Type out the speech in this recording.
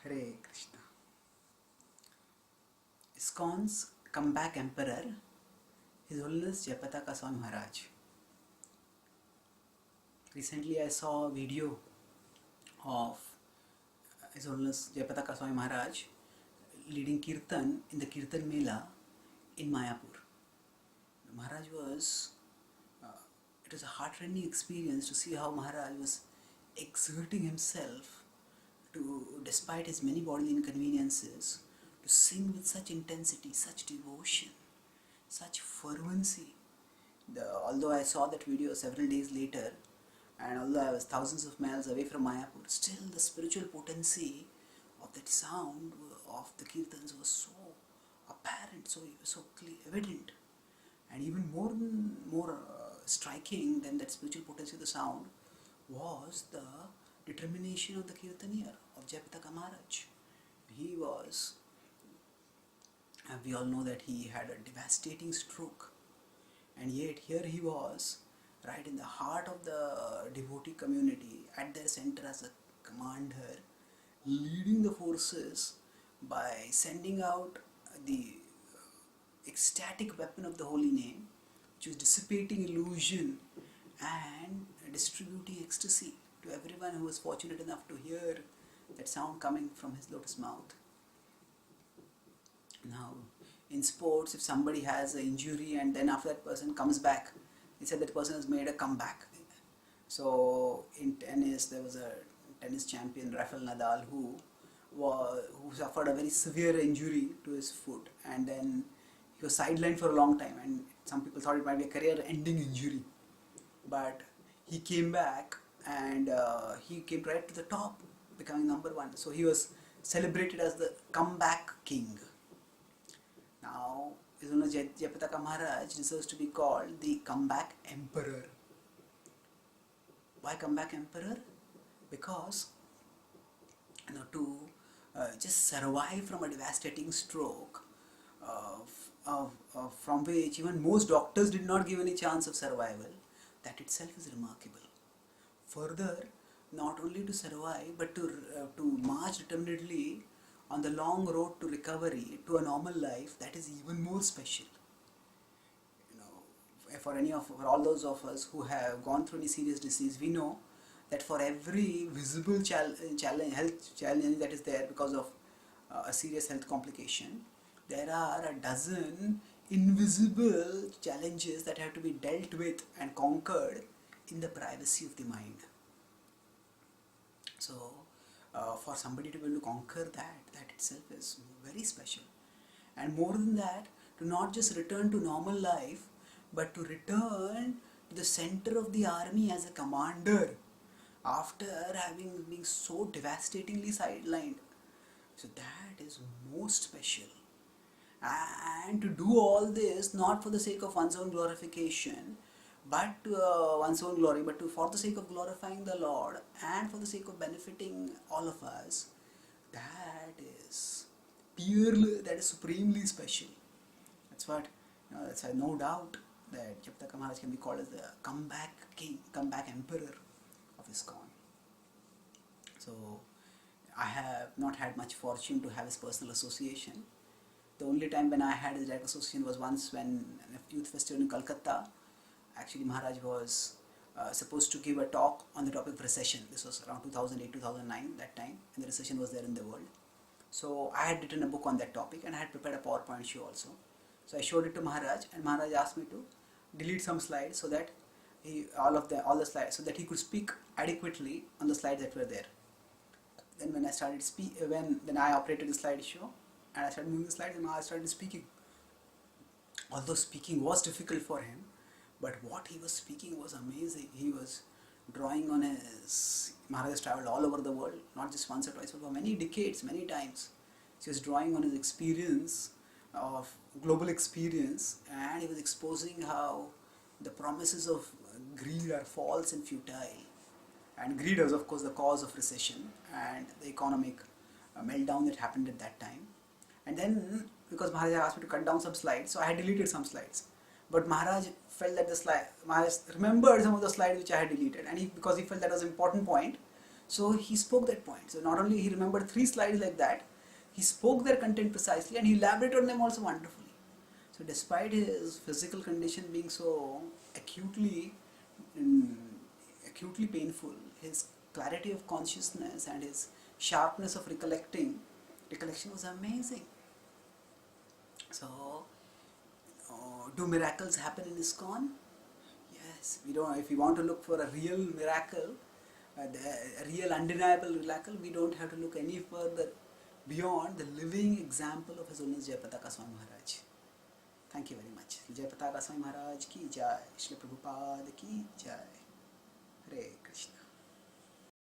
Hare Krishna. ISKCON's comeback emperor, His Holiness Jayapataka Swami Maharaj. Recently I saw a video of His Holiness Jayapataka Swami Maharaj leading Kirtan in the Kirtan Mela in Mayapur. Maharaj was, it was a heart-rending experience to see how Maharaj was exerting himself to, despite his many bodily inconveniences, to sing with such intensity, such devotion, such fervency. Although I saw that video several days later, and although I was thousands of miles away from Mayapur, still the spiritual potency of that sound of the kirtans was so apparent, so clear, evident, and even more striking than that spiritual potency of the sound was the determination of the kirtanier, of Jayapataka Maharaj. He was, we all know that he had a devastating stroke, and yet here he was, right in the heart of the devotee community, at their center as a commander, leading the forces by sending out the ecstatic weapon of the holy name, which was dissipating illusion and distributing ecstasy to everyone who was fortunate enough to hear that sound coming from his lotus mouth. Now, in sports, if somebody has an injury and then after that person comes back, he said that person has made a comeback. So in tennis, there was a tennis champion, Rafael Nadal, who suffered a very severe injury to his foot, and then he was sidelined for a long time, and some people thought it might be a career-ending injury, but he came back and he came right to the top, becoming number one. So he was celebrated as the comeback king. Now, His Holiness Jayapataka Maharaj deserves to be called the comeback emperor. Why comeback emperor? Because to just survive from a devastating stroke, from which even most doctors did not give any chance of survival, that itself is remarkable. Further, not only to survive, but to march determinedly on the long road to recovery, to a normal life, that is even more special. For all those of us who have gone through any serious disease, we know that for every visible health challenge that is there because of a serious health complication, there are a dozen invisible challenges that have to be dealt with and conquered in the privacy of the mind. So, for somebody to be able to conquer that itself is very special. And more than that, to not just return to normal life, but to return to the center of the army as a commander after having been so devastatingly sidelined. So that is most special. And to do all this not for the sake of one's own glorification, but one's own glory, but for the sake of glorifying the Lord and for the sake of benefiting all of us, that is supremely special. That's what, that's why no doubt that Jayapataka Maharaj can be called as the comeback king, comeback emperor of ISKCON. So I have not had much fortune to have his personal association. The only time when I had his direct association was once when a youth festival in Calcutta. Actually, Maharaj was supposed to give a talk on the topic of recession. This was around 2008-2009, that time, and the recession was there in the world. So I had written a book on that topic, and I had prepared a PowerPoint show also. So I showed it to Maharaj, and Maharaj asked me to delete some slides so that all the slides, so that he could speak adequately on the slides that were there. Then when I started then I operated the slideshow and I started moving the slides, and Maharaj started speaking. Although speaking was difficult for him, but what he was speaking was amazing. He was drawing on Maharaj has traveled all over the world, not just once or twice, but for many decades, many times. He was drawing on his experience of global experience, and he was exposing how the promises of greed are false and futile. And greed was, of course, the cause of recession and the economic meltdown that happened at that time. And then, because Maharaj asked me to cut down some slides, so I had deleted some slides. But Maharaj felt that Maharaj remembered some of the slides which I had deleted, and because he felt that was an important point, So he spoke that point. So not only he remembered 3 slides like that, he spoke their content precisely and he elaborated on them also wonderfully. So despite his physical condition being so acutely mm, acutely painful, his clarity of consciousness and his sharpness of recollection was amazing. So, do miracles happen in ISKCON? Yes, we don't. If we want to look for a real miracle, a real undeniable miracle, we don't have to look any further beyond the living example of His Holiness Jayapataka Swami Maharaj. Thank you very much. Jayapataka Swami Maharaj ki jai. Shri Prabhupada ki jai. Hare Krishna.